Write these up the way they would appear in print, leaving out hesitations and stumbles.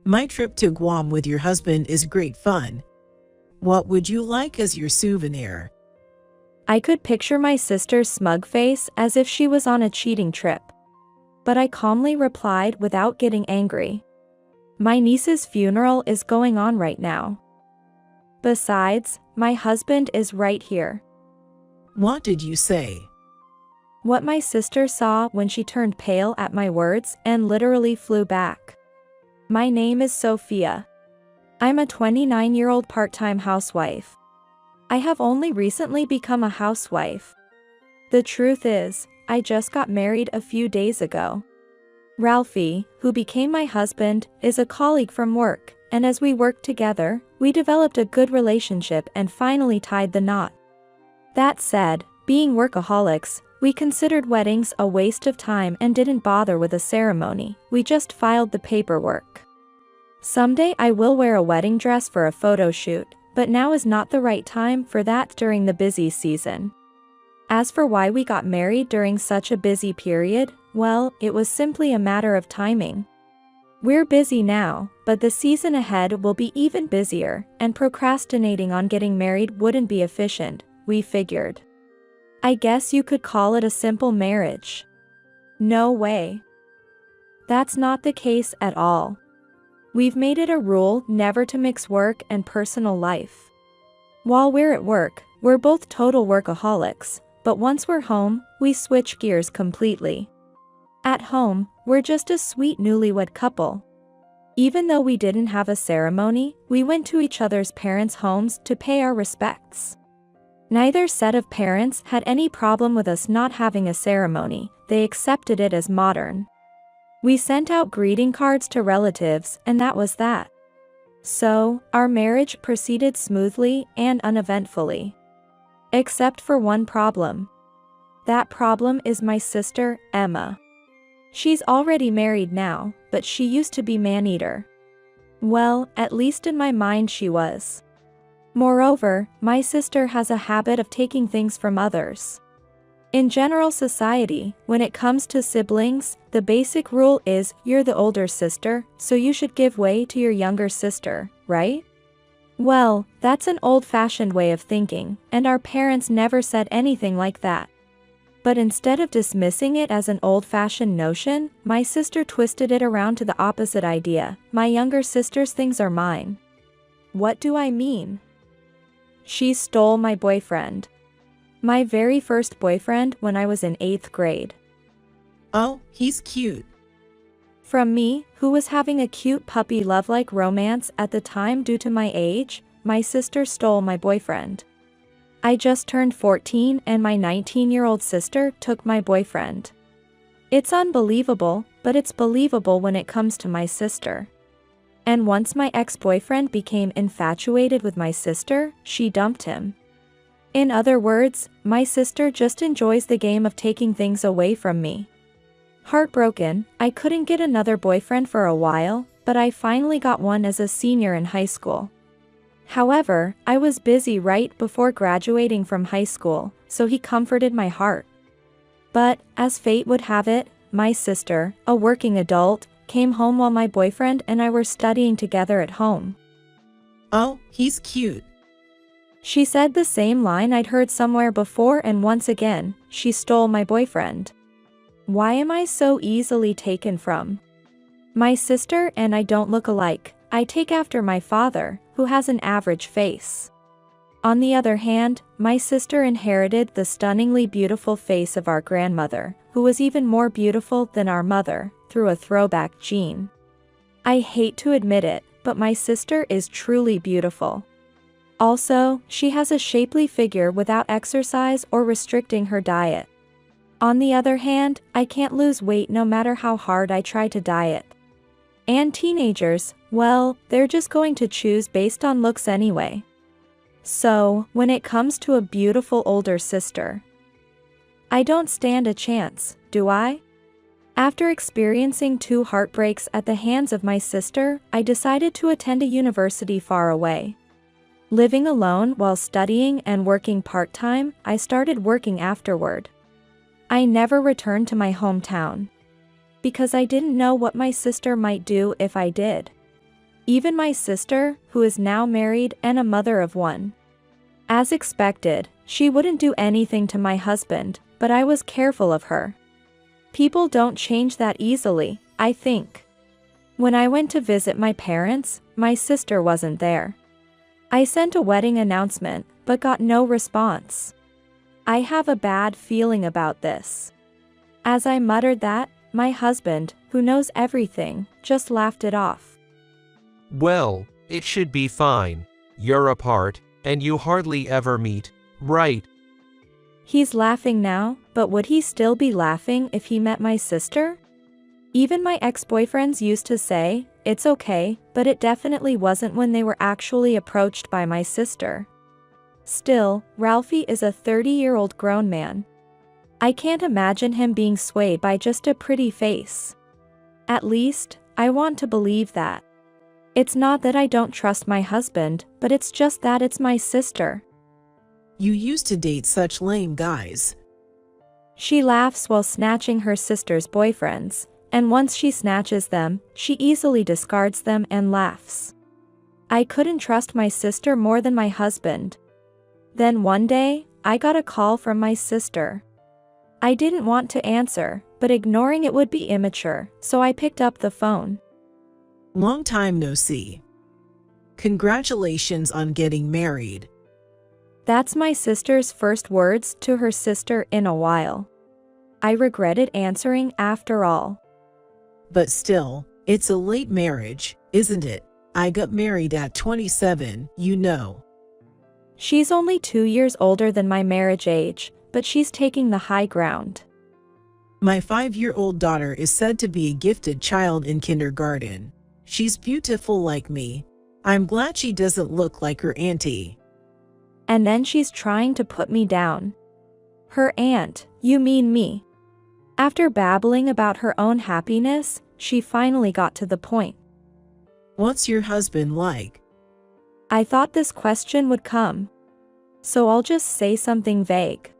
My trip to Guam with your husband is great fun. What would you like as your souvenir? I could picture my sister's smug face as if she was on a cheating trip. But I calmly replied without getting angry. My niece's funeral is going on right now. Besides, my husband is right here. What did you say? What my sister saw when she turned pale at my words and literally flew back. My name is Sophia. I'm a 29-year-old part-time housewife. I have only recently become a housewife. The truth is, I just got married a few days ago. Ralphie, who became my husband, is a colleague from work, and as we worked together, we developed a good relationship and finally tied the knot. That said, being workaholics, we considered weddings a waste of time and didn't bother with a ceremony, we just filed the paperwork. Someday I will wear a wedding dress for a photo shoot, but now is not the right time for that during the busy season. As for why we got married during such a busy period, well, it was simply a matter of timing. We're busy now, but the season ahead will be even busier, and procrastinating on getting married wouldn't be efficient, we figured. I guess you could call it a simple marriage. No way. That's not the case at all. We've made it a rule never to mix work and personal life. While we're at work, we're both total workaholics, but once we're home, we switch gears completely. At home, we're just a sweet newlywed couple. Even though we didn't have a ceremony, we went to each other's parents' homes to pay our respects. Neither set of parents had any problem with us not having a ceremony, they accepted it as modern. We sent out greeting cards to relatives, and that was that. So, our marriage proceeded smoothly and uneventfully. Except for one problem. That problem is my sister, Emma. She's already married now, but she used to be man-eater. Well, at least in my mind she was. Moreover, my sister has a habit of taking things from others. In general society, when it comes to siblings, the basic rule is you're the older sister, so you should give way to your younger sister, right? Well, that's an old-fashioned way of thinking, and our parents never said anything like that. But instead of dismissing it as an old-fashioned notion, my sister twisted it around to the opposite idea. My younger sister's things are mine. What do I mean? She stole my boyfriend. My very first boyfriend when I was in 8th grade. Oh, he's cute. From me, who was having a cute puppy love-like romance at the time due to my age, my sister stole my boyfriend. I just turned 14 and my 19-year-old sister took my boyfriend. It's unbelievable, but it's believable when it comes to my sister. And once my ex-boyfriend became infatuated with my sister, she dumped him. In other words, my sister just enjoys the game of taking things away from me. Heartbroken, I couldn't get another boyfriend for a while, but I finally got one as a senior in high school. However, I was busy right before graduating from high school, so he comforted my heart. But, as fate would have it, my sister, a working adult, came home while my boyfriend and I were studying together at home. Oh, he's cute. She said the same line I'd heard somewhere before, and once again, she stole my boyfriend. Why am I so easily taken from? My sister and I don't look alike. I take after my father, who has an average face. On the other hand, my sister inherited the stunningly beautiful face of our grandmother, who was even more beautiful than our mother, through a throwback gene. I hate to admit it, but my sister is truly beautiful. Also, she has a shapely figure without exercise or restricting her diet. On the other hand, I can't lose weight no matter how hard I try to diet. And teenagers, well, they're just going to choose based on looks anyway. So, when it comes to a beautiful older sister, I don't stand a chance, do I? After experiencing 2 heartbreaks at the hands of my sister, I decided to attend a university far away. Living alone while studying and working part-time, I started working afterward. I never returned to my hometown. Because I didn't know what my sister might do if I did. even my sister, who is now married and a mother of one. As expected, she wouldn't do anything to my husband, but I was careful of her. People don't change that easily, I think. When I went to visit my parents, my sister wasn't there. I sent a wedding announcement, but got no response. I have a bad feeling about this. As I muttered that, my husband, who knows everything, just laughed it off. Well, it should be fine. You're apart, and you hardly ever meet, right? He's laughing now, but would he still be laughing if he met my sister? Even my ex-boyfriends used to say, it's okay, but it definitely wasn't when they were actually approached by my sister. Still, Ralphie is a 30-year-old grown man. I can't imagine him being swayed by just a pretty face. At least, I want to believe that. It's not that I don't trust my husband, but it's just that it's my sister. You used to date such lame guys. She laughs while snatching her sister's boyfriends, and once she snatches them, she easily discards them and laughs. I couldn't trust my sister more than my husband. Then one day, I got a call from my sister. I didn't want to answer, but ignoring it would be immature, so I picked up the phone. Long time no see. Congratulations on getting married. That's my sister's first words to her sister in a while. I regretted answering after all. But still, it's a late marriage, isn't it? I got married at 27, you know. She's only 2 years older than my marriage age, but she's taking the high ground. My 5-year-old daughter is said to be a gifted child in kindergarten. She's beautiful like me. I'm glad she doesn't look like her auntie. And then she's trying to put me down. Her aunt, you mean me. After babbling about her own happiness, she finally got to the point. What's your husband like? I thought this question would come. So I'll just say something vague.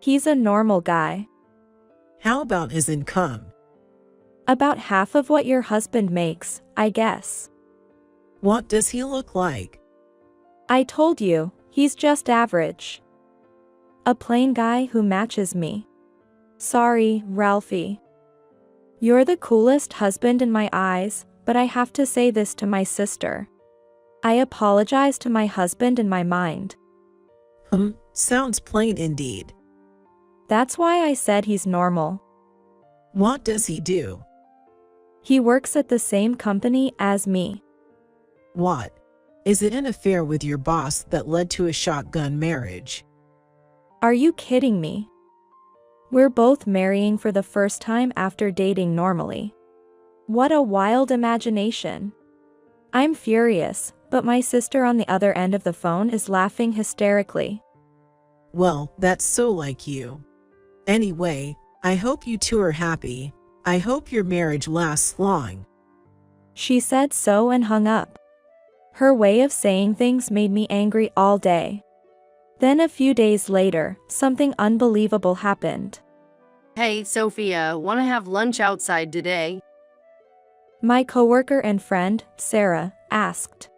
He's a normal guy. How about his income? About half of what your husband makes, I guess. What does he look like? I told you, he's just average. A plain guy who matches me. Sorry, Ralphie. You're the coolest husband in my eyes, but I have to say this to my sister. I apologize to my husband in my mind. Sounds plain indeed. That's why I said he's normal. What does he do? He works at the same company as me. What? Is it an affair with your boss that led to a shotgun marriage? Are you kidding me? We're both marrying for the first time after dating normally. What a wild imagination. I'm furious, but my sister on the other end of the phone is laughing hysterically. Well, that's so like you. Anyway, I hope you two are happy. I hope your marriage lasts long. She said so and hung up. Her way of saying things made me angry all day. Then a few days later, something unbelievable happened. Hey, Sophia, want to have lunch outside today? My coworker and friend, Sarah, asked.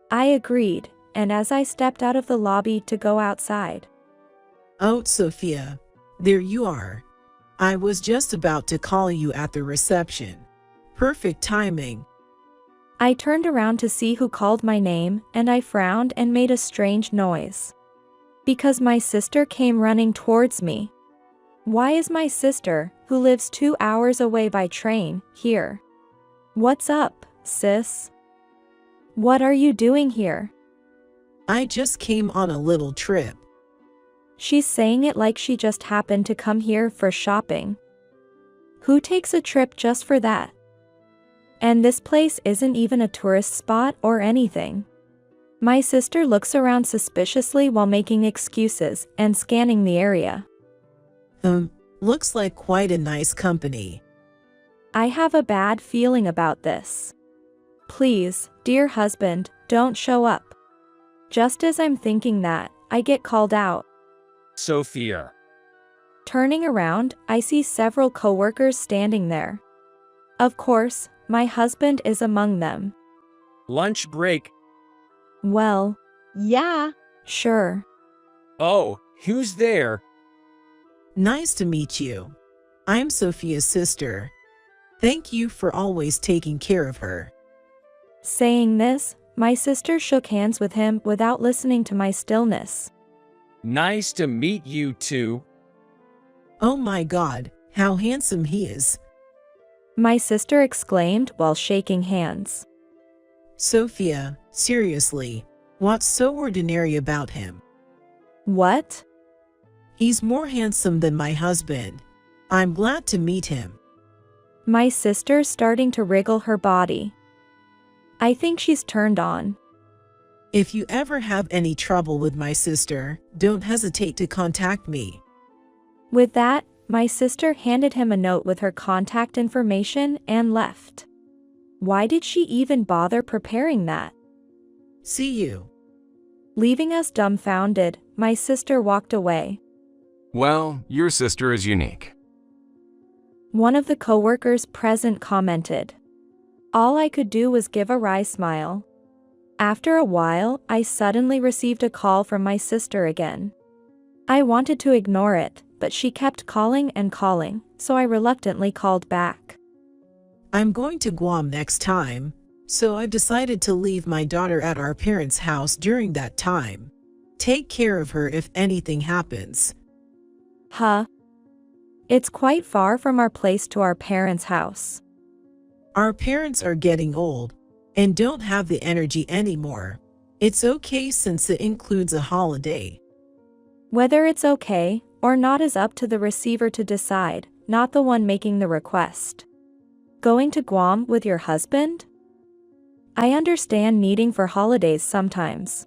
I agreed, and as I stepped out of the lobby to go outside. Oh, Sophia, there you are. I was just about to call you at the reception. Perfect timing. I turned around to see who called my name, and I frowned and made a strange noise. Because my sister came running towards me. Why is my sister, who lives 2 hours away by train, here? What's up, sis? What are you doing here? I just came on a little trip. She's saying it like she just happened to come here for shopping. Who takes a trip just for that? And this place isn't even a tourist spot or anything. My sister looks around suspiciously while making excuses and scanning the area. Looks like quite a nice company. I have a bad feeling about this. Please, dear husband, don't show up. Just as I'm thinking that, I get called out. Sophia. Turning around, I see several coworkers standing there. Of course, my husband is among them. Lunch break. Well, Yeah. sure. Oh, who's there? Nice to meet you. I'm Sophia's sister. Thank you for always taking care of her. Saying this, my sister shook hands with him without listening to my stillness. Nice to meet you too. Oh my God, how handsome he is. My sister exclaimed while shaking hands. Sophia, seriously, what's so ordinary about him? What? He's more handsome than my husband. I'm glad to meet him. My sister starting to wriggle her body. I think she's turned on. If you ever have any trouble with my sister, don't hesitate to contact me. With that, my sister handed him a note with her contact information and left. Why did she even bother preparing that? See you. Leaving us dumbfounded, my sister walked away. Well, your sister is unique. One of the coworkers present commented. All I could do was give a wry smile. After a while, I suddenly received a call from my sister again. I wanted to ignore it, but she kept calling and calling, so I reluctantly called back. I'm going to Guam next time, so I've decided to leave my daughter at our parents' house during that time. Take care of her if anything happens. Huh? It's quite far from our place to our parents' house. Our parents are getting old and don't have the energy anymore. It's okay since it includes a holiday. Whether it's okay or not is up to the receiver to decide, not the one making the request. Going to Guam with your husband? I understand needing for holidays sometimes.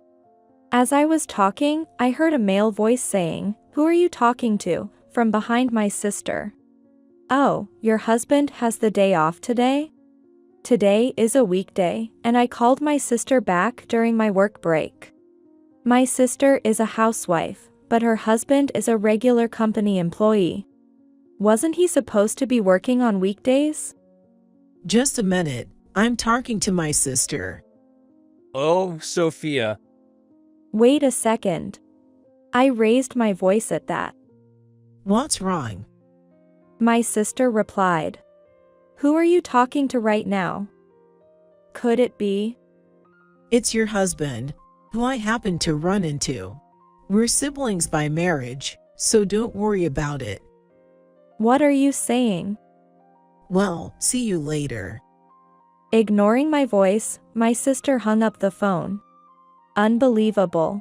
As I was talking, I heard a male voice saying, "Who are you talking to?" from behind my sister. Oh, your husband has the day off today? Today is a weekday, and I called my sister back during my work break. My sister is a housewife, but her husband is a regular company employee. Wasn't he supposed to be working on weekdays? Just a minute, I'm talking to my sister. Oh, Sophia. Wait a second. I raised my voice at that. What's wrong? My sister replied. Who are you talking to right now? Could it be? It's your husband, who I happened to run into. We're siblings by marriage, so don't worry about it. What are you saying? Well, see you later. Ignoring my voice, my sister hung up the phone. Unbelievable.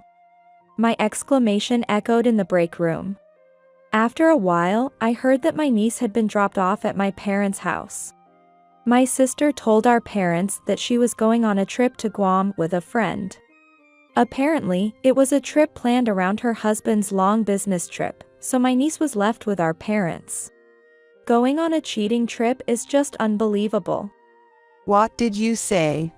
My exclamation echoed in the break room. After a while, I heard that my niece had been dropped off at my parents' house. My sister told our parents that she was going on a trip to Guam with a friend. Apparently, it was a trip planned around her husband's long business trip, so my niece was left with our parents. Going on a cheating trip is just unbelievable. What did you say?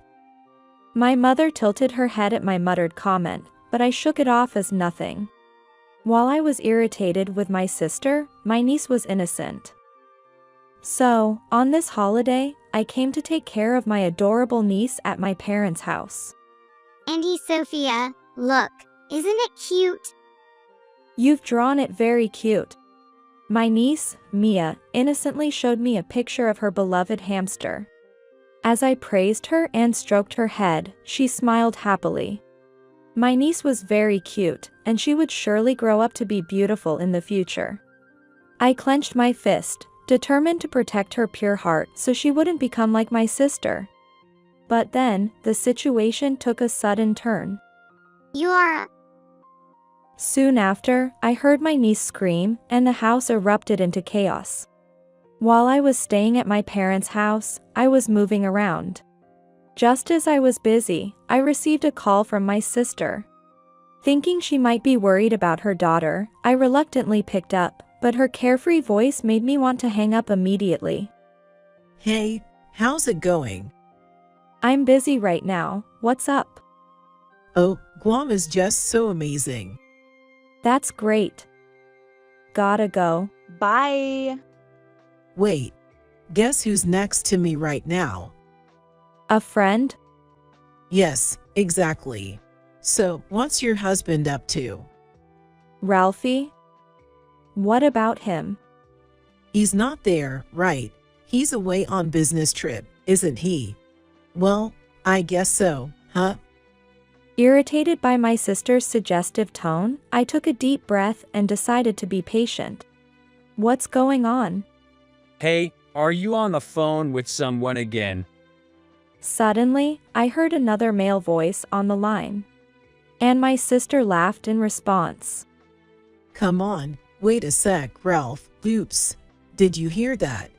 My mother tilted her head at my muttered comment, but I shook it off as nothing. While I was irritated with my sister, my niece was innocent. So, on this holiday, I came to take care of my adorable niece at my parents' house. Andy, Sophia, look, isn't it cute? You've drawn it very cute. My niece, Mia, innocently showed me a picture of her beloved hamster. As I praised her and stroked her head, she smiled happily. My niece was very cute, and she would surely grow up to be beautiful in the future. I clenched my fist, determined to protect her pure heart so she wouldn't become like my sister. But then, the situation took a sudden turn. You're... Soon after, I heard my niece scream, and the house erupted into chaos. While I was staying at my parents' house, I was moving around. Just as I was busy, I received a call from my sister. Thinking she might be worried about her daughter, I reluctantly picked up, but her carefree voice made me want to hang up immediately. Hey, how's it going? I'm busy right now, what's up? Oh, Guam is just so amazing. That's great. Gotta go. Bye. Wait, guess who's next to me right now? A friend? Yes, exactly. So, what's your husband up to? Ralphie? What about him? He's not there, right? He's away on business trip, isn't he? Well, I guess so, huh? Irritated by my sister's suggestive tone, I took a deep breath and decided to be patient. What's going on? Hey, are you on the phone with someone again? Suddenly, I heard another male voice on the line. And my sister laughed in response. Come on, wait a sec, Ralph. Oops. Did you hear that?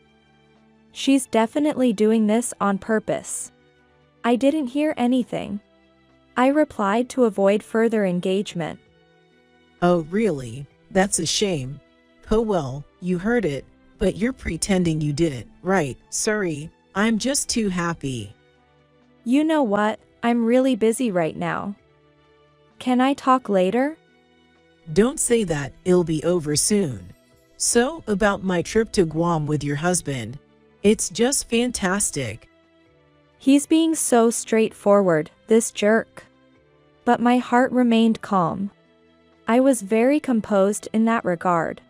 She's definitely doing this on purpose. I didn't hear anything. I replied to avoid further engagement. Oh, really? That's a shame. Oh well, you heard it, but you're pretending you didn't, right? Sorry, I'm just too happy. You know what? I'm really busy right now. Can I talk later? Don't say that, it'll be over soon. So, about my trip to Guam with your husband. It's just fantastic. He's being so straightforward, this jerk. But my heart remained calm. I was very composed in that regard.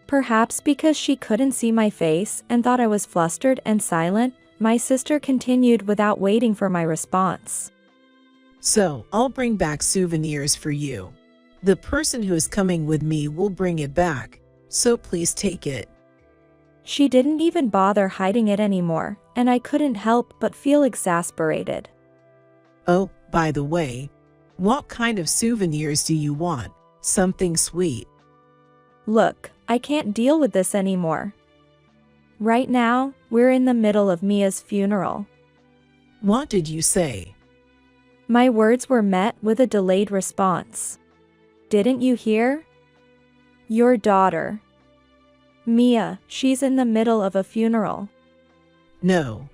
Perhaps because she couldn't see my face and thought I was flustered and silent, my sister continued without waiting for my response. So, I'll bring back souvenirs for you. The person who is coming with me will bring it back, so please take it. She didn't even bother hiding it anymore, and I couldn't help but feel exasperated. Oh, by the way, what kind of souvenirs do you want? Something sweet. Look, I can't deal with this anymore. Right now, we're in the middle of Mia's funeral. What did you say? My words were met with a delayed response. Didn't you hear? Your daughter. Mia, she's in the middle of a funeral. No.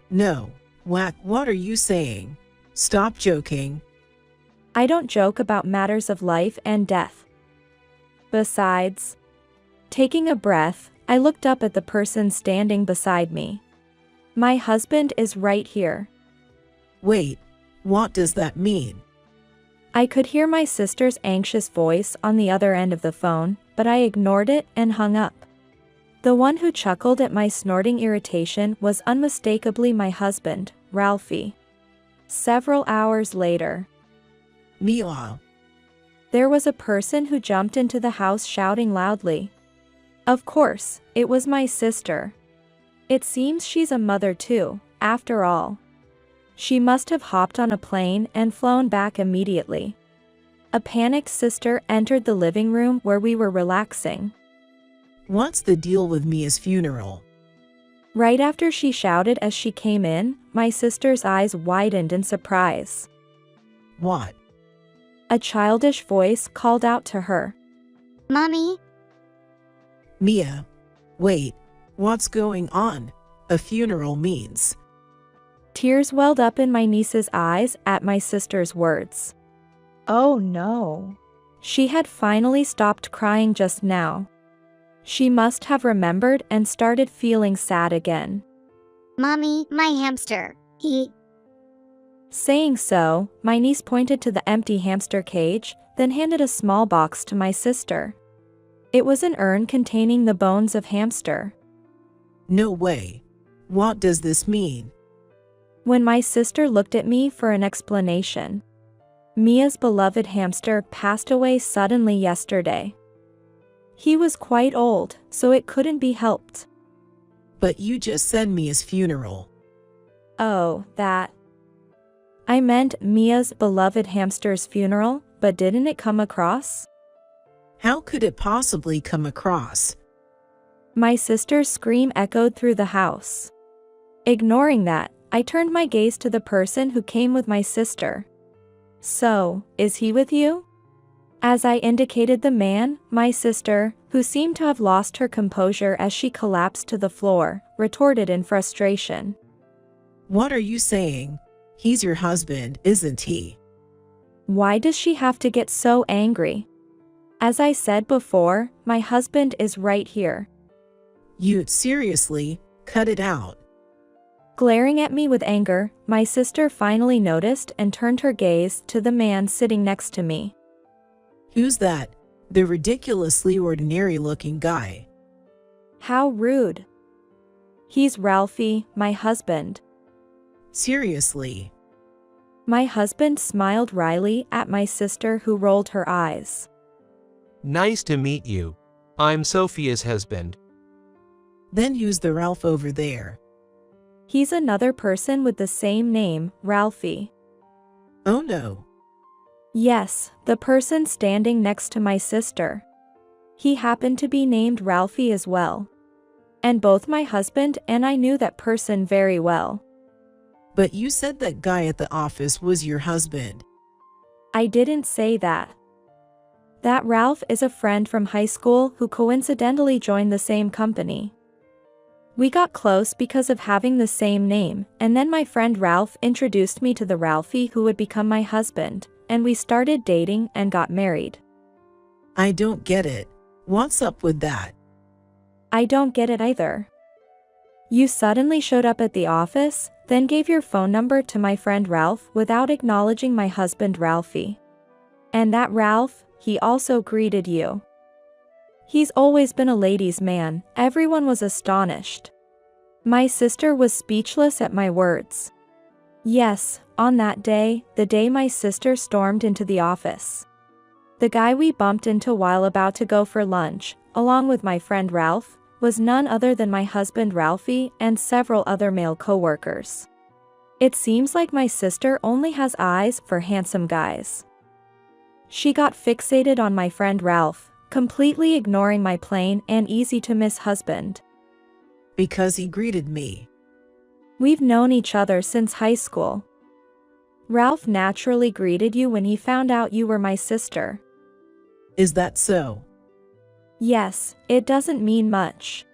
What are you saying? Stop joking. I don't joke about matters of life and death. Besides, taking a breath, I looked up at the person standing beside me. My husband is right here. Wait, what does that mean? I could hear my sister's anxious voice on the other end of the phone, but I ignored it and hung up. The one who chuckled at my snorting irritation was unmistakably my husband, Ralphie. Several hours later, Mia. there was a person who jumped into the house shouting loudly. Of course, it was my sister. It seems she's a mother too, after all. She must have hopped on a plane and flown back immediately. A panicked sister entered the living room where we were relaxing. What's the deal with Mia's funeral? Right after she shouted as she came in, my sister's eyes widened in surprise. What? A childish voice called out to her. Mommy? Mia. Wait, what's going on? A funeral means. Tears welled up in my niece's eyes at my sister's words. Oh no. She had finally stopped crying just now. She must have remembered and started feeling sad again. Mommy, my hamster. He. Saying so, my niece pointed to the empty hamster cage, then handed a small box to my sister. It was an urn containing the bones of hamster. No way. What does this mean? When my sister looked at me for an explanation. Mia's beloved hamster passed away suddenly yesterday. He was quite old, so it couldn't be helped. But you just said Mia's funeral. Oh, that. I meant Mia's beloved hamster's funeral, but didn't it come across? How could it possibly come across? My sister's scream echoed through the house. Ignoring that, I turned my gaze to the person who came with my sister. So, is he with you? As I indicated the man, my sister, who seemed to have lost her composure as she collapsed to the floor, retorted in frustration. What are you saying? He's your husband, isn't he? Why does she have to get so angry? As I said before, my husband is right here. You seriously, cut it out. Glaring at me with anger, my sister finally noticed and turned her gaze to the man sitting next to me. Who's that? The ridiculously ordinary-looking guy. How rude. He's Ralphie, my husband. Seriously. My husband smiled wryly at my sister, who rolled her eyes. Nice to meet you. I'm Sophia's husband. Then who's the Ralph over there? He's another person with the same name, Ralphie. Oh no. Yes, the person standing next to my sister. He happened to be named Ralphie as well. And both my husband and I knew that person very well. But you said that guy at the office was your husband. I didn't say that. That Ralph is a friend from high school who coincidentally joined the same company. We got close because of having the same name, and then my friend Ralph introduced me to the Ralphie who would become my husband, and we started dating and got married. I don't get it. What's up with that? I don't get it either. You suddenly showed up at the office, then gave your phone number to my friend Ralph without acknowledging my husband Ralphie. And that Ralph, he also greeted you. He's always been a ladies' man. Everyone was astonished. My sister was speechless at my words. Yes, on that day, the day my sister stormed into the office. The guy we bumped into while about to go for lunch, along with my friend Ralph, was none other than my husband Ralphie and several other male co-workers. It seems like my sister only has eyes for handsome guys. She got fixated on my friend Ralph, completely ignoring my plain and easy-to-miss husband. Because he greeted me. We've known each other since high school. Ralph naturally greeted you when he found out you were my sister. Is that so? Yes, it doesn't mean much.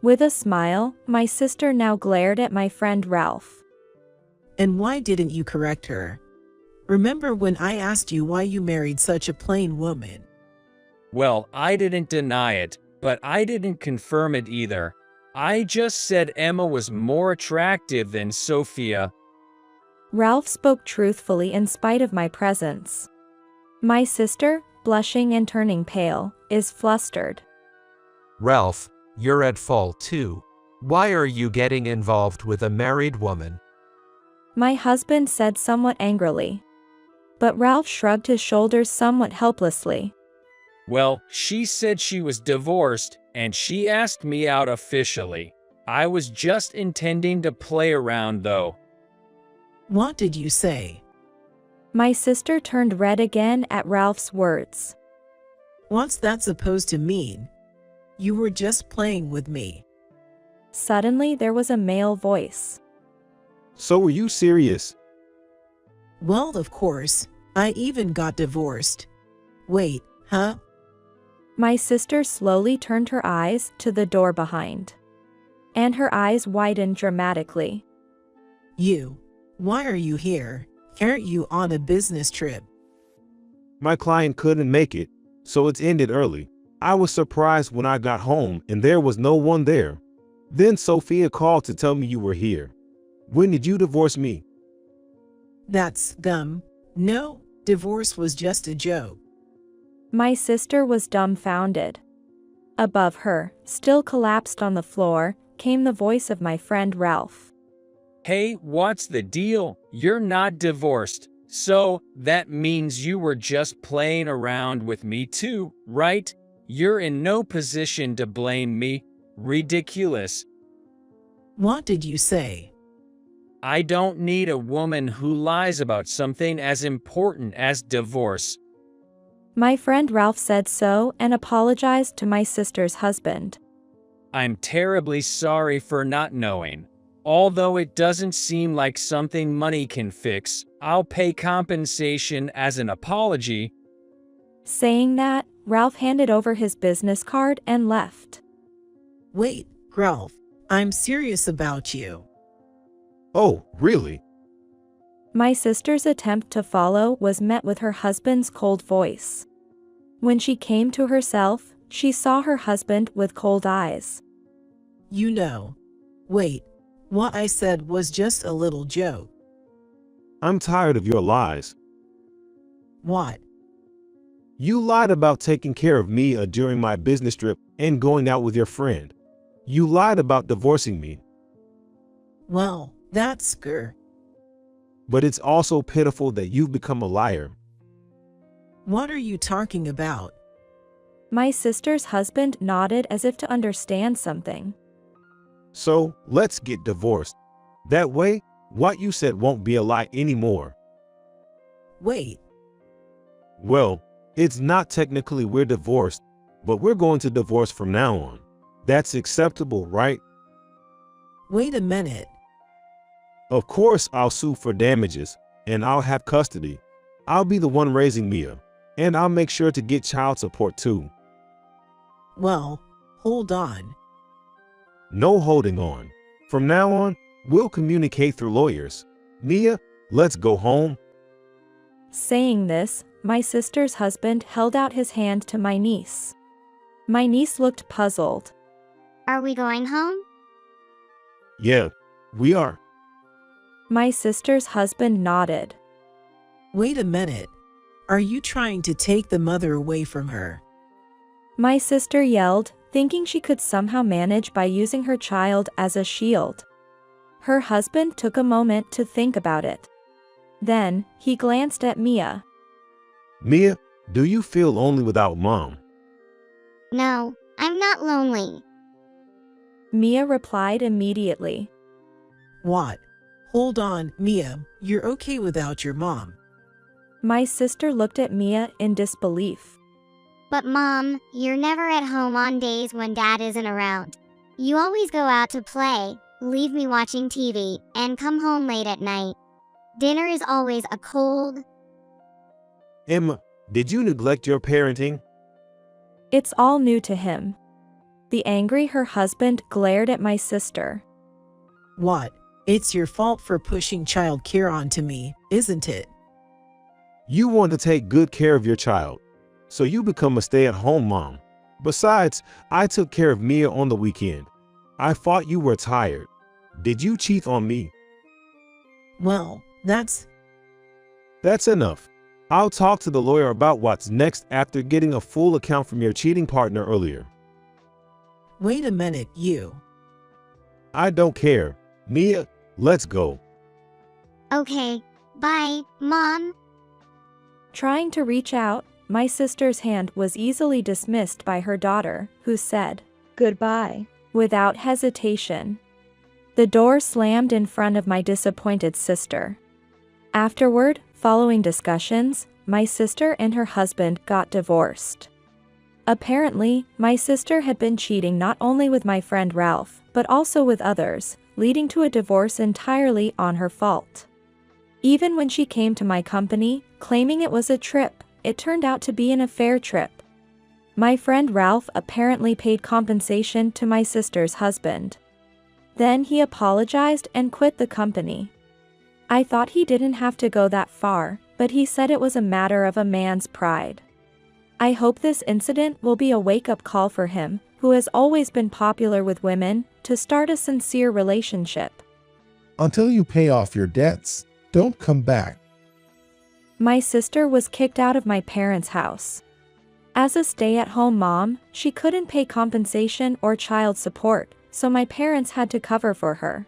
With a smile, my sister now glared at my friend Ralph. And why didn't you correct her? Remember when I asked you why you married such a plain woman? Well, I didn't deny it, but I didn't confirm it either. I just said Emma was more attractive than Sophia. Ralph spoke truthfully in spite of my presence. My sister, blushing and turning pale, is flustered. Ralph, you're at fault too. Why are you getting involved with a married woman? My husband said somewhat angrily. But Ralph shrugged his shoulders somewhat helplessly. Well, she said she was divorced, and she asked me out officially. I was just intending to play around though. What did you say? My sister turned red again at Ralph's words. What's that supposed to mean? You were just playing with me. Suddenly there was a male voice. So were you serious? Well, of course. I even got divorced. Wait, huh? My sister slowly turned her eyes to the door behind. And her eyes widened dramatically. Why are you here? Aren't you on a business trip? My client couldn't make it, so it's ended early. I was surprised when I got home and there was no one there. Then Sophia called to tell me you were here. When did you divorce me? That's dumb. No, divorce was just a joke. My sister was dumbfounded. Above her, still collapsed on the floor, came the voice of my friend Ralph. Hey, what's the deal? You're not divorced, so that means you were just playing around with me too, right? You're in no position to blame me. Ridiculous. What did you say? I don't need a woman who lies about something as important as divorce. My friend Ralph said so and apologized to my sister's husband. I'm terribly sorry for not knowing. Although it doesn't seem like something money can fix, I'll pay compensation as an apology. Saying that, Ralph handed over his business card and left. Wait, Ralph, I'm serious about you. Oh, really? My sister's attempt to follow was met with her husband's cold voice. When she came to herself, she saw her husband with cold eyes. Wait, What I said was just a little joke. I'm tired of your lies. What? You lied about taking care of Mia during my business trip and going out with your friend. You lied about divorcing me. Well, that's grr. But it's also pitiful that you've become a liar. What are you talking about? My sister's husband nodded as if to understand something. So, let's get divorced. That way, what you said won't be a lie anymore. Wait, Well, it's not technically we're divorced, but we're going to divorce from now on. That's acceptable, right? wait a minute. Of course, I'll sue for damages, and I'll have custody. I'll be the one raising Mia, and I'll make sure to get child support too. Well, hold on. No holding on. From now on, we'll communicate through lawyers. Mia, let's go home. Saying this, my sister's husband held out his hand to my niece. My niece looked puzzled. Are we going home? Yeah, we are. My sister's husband nodded. Wait a minute. Are you trying to take the mother away from her? My sister yelled, thinking she could somehow manage by using her child as a shield. Her husband took a moment to think about it. Then, he glanced at Mia. Mia, do you feel lonely without mom? No, I'm not lonely. Mia replied immediately. What? Hold on, Mia, you're okay without your mom. My sister looked at Mia in disbelief. But Mom, you're never at home on days when Dad isn't around. You always go out to play, leave me watching TV, and come home late at night. Dinner is always a cold. Emma, did you neglect your parenting? It's all new to him. The angry her husband glared at my sister. What? It's your fault for pushing child care onto me, isn't it? You want to take good care of your child, so you become a stay-at-home mom. Besides, I took care of Mia on the weekend. I thought you were tired. Did you cheat on me? Well, that's enough. I'll talk to the lawyer about what's next after getting a full account from your cheating partner earlier. Wait a minute, you. I don't care. Mia, let's go. Okay, bye, Mom. Trying to reach out, my sister's hand was easily dismissed by her daughter, who said, Goodbye. without hesitation. The door slammed in front of my disappointed sister. Afterward, following discussions, my sister and her husband got divorced. Apparently, my sister had been cheating not only with my friend Ralph, but also with others, leading to a divorce entirely on her fault. Even when she came to my company, claiming it was a trip, it turned out to be an affair trip. My friend Ralph apparently paid compensation to my sister's husband. Then he apologized and quit the company. I thought he didn't have to go that far, but he said it was a matter of a man's pride. I hope this incident will be a wake-up call for him, who has always been popular with women, to start a sincere relationship. Until you pay off your debts, don't come back. My sister was kicked out of my parents' house. As a stay-at-home mom, she couldn't pay compensation or child support, so my parents had to cover for her.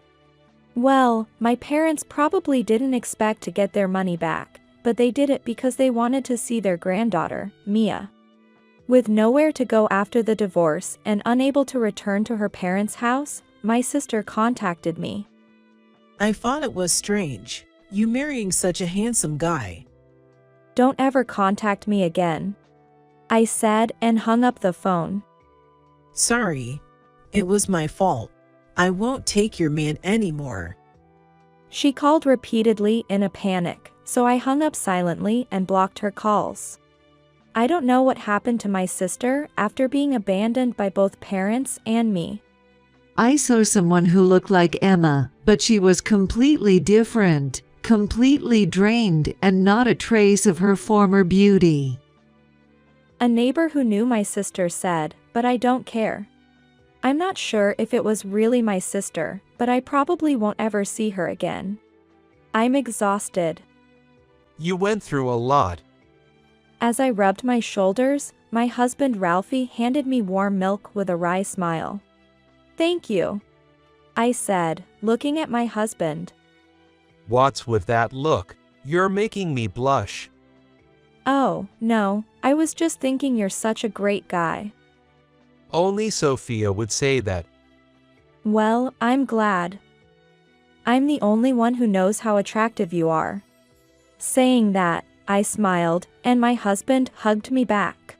Well, my parents probably didn't expect to get their money back, but they did it because they wanted to see their granddaughter, Mia. With nowhere to go after the divorce and unable to return to her parents' house, my sister contacted me. I thought it was strange, you marrying such a handsome guy. Don't ever contact me again, I said and hung up the phone. Sorry. It was my fault. I won't take your man anymore. She called repeatedly in a panic, so I hung up silently and blocked her calls. I don't know what happened to my sister after being abandoned by both parents and me. I saw someone who looked like Emma, but she was completely different, completely drained, and not a trace of her former beauty. A neighbor who knew my sister said, but I don't care. I'm not sure if it was really my sister, but but I probably won't ever see her again. I'm exhausted. You went through a lot. As I rubbed my shoulders, my husband Ralphie handed me warm milk with a wry smile. Thank you, I said, looking at my husband. What's with that look? You're making me blush. Oh, no, I was just thinking you're such a great guy. Only Sophia would say that. Well, I'm glad. I'm the only one who knows how attractive you are. Saying that, I smiled, and my husband hugged me back.